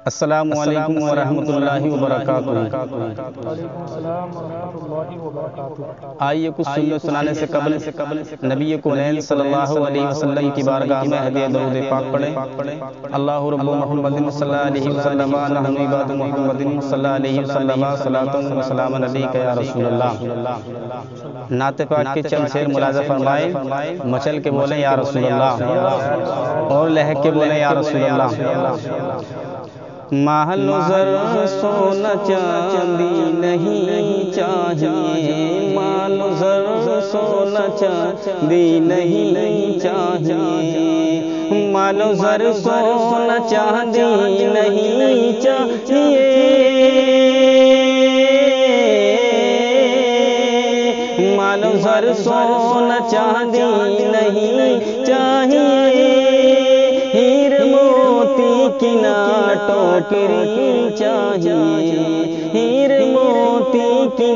السلام علیکم ورحمۃ اللہ وبرکاتہ۔ آئیے کچھ سنت سنانے سے قبل نبی کونین صلی اللہ علیہ وسلم کی بارگاہ میں ہدیہ درود پاک پڑھیں۔ اللہ رب محمد صلی اللہ علیہ وسلم نحن عباد محمد صلی اللہ علیہ وسلم صلاۃ و سلام علیک یا رسول اللہ۔ نعت پاک کے چند شعر ملاحظہ فرمائیں، مچل کے بولیں یا رسول اللہ، اور لہک کے بولیں یا رسول اللہ۔ مال و زر سونا چاندی نہیں چاہیے، مال و زر سونا چاندی نہیں چاہیے، مال و زر سونا چاندی نہیں چاہیے، مال و زر سونا چاندی نہیں چاہیے، ہیر موتی کی ٹوکری چاہیے، ہیر موتی کی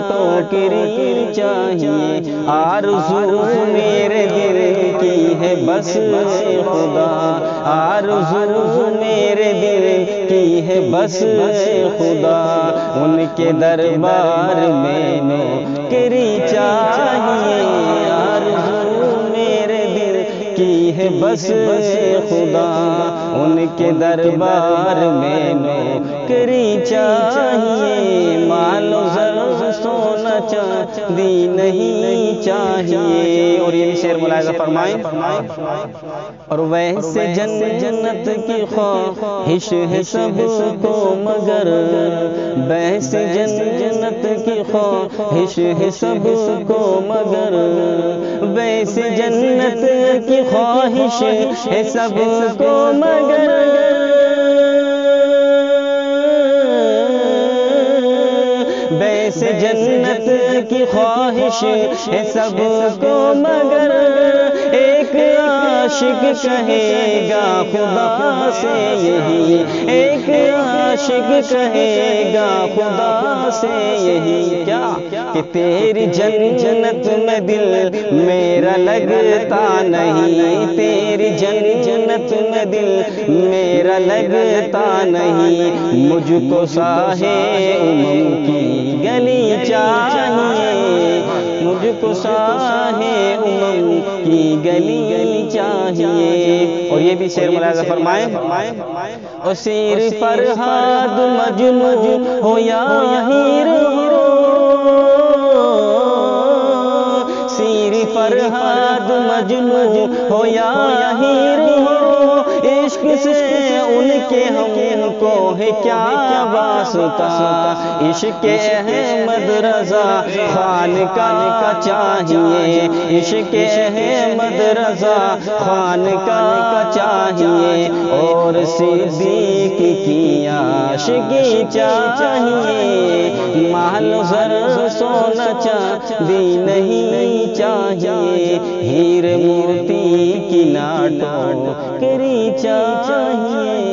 ٹوکری چاہیے، آرزو میرے دل کی ہے بس خدا، آرزو میرے دل کی ہے بس خدا، ان کے دربار میں نوکری چاہیے، آرزو میرے دل کی ہے بس خدا، ان کے دربار میں نوکری چاہیے، مال و زر سونا چاندی نہیں چاہیے۔ اور یہ بھی شعر ملاحظہ فرمائیں، اور ویسے جنت کی خواہش ہے سب کو مگر، ویسے جنت کی خواہش ہے سب کو مگر، ویسے جنت کی خواہش ہے سب کو مگر، ویسے جنت کی خواہش ہے سب کو مگر، ایک عاشق کہے گا خدا سے یہی، ایک عاشق کہے گا خدا سے یہی، کیا کہ تیری جنت میں دل میرا لگتا نہیں، تیری جنت میں دل میرا لگتا نہیں، مجھ کو ساحے امم کی گلی چاہیے، مجھ کو ساحے امم کی گلی چاہیے۔ اور یہ بھی شعر ملاحظہ فرمائیں، اسیر فرہاد مجنون ہو یا ہیر ہو، سیر فرہاد مجنون ہو یا ہیر ہو، عشق سے ان کے ہم کو ہے کیا واسطہ، عشق احمد رضا خان کا چاہیے، عشق احمد رضا خان کا چاہیے، اور صدیق کی عاشقی چاہیے، مال و زر سونا چاندی نہیں چاہیے، ہیر موتی کی ٹوکری چاہیے۔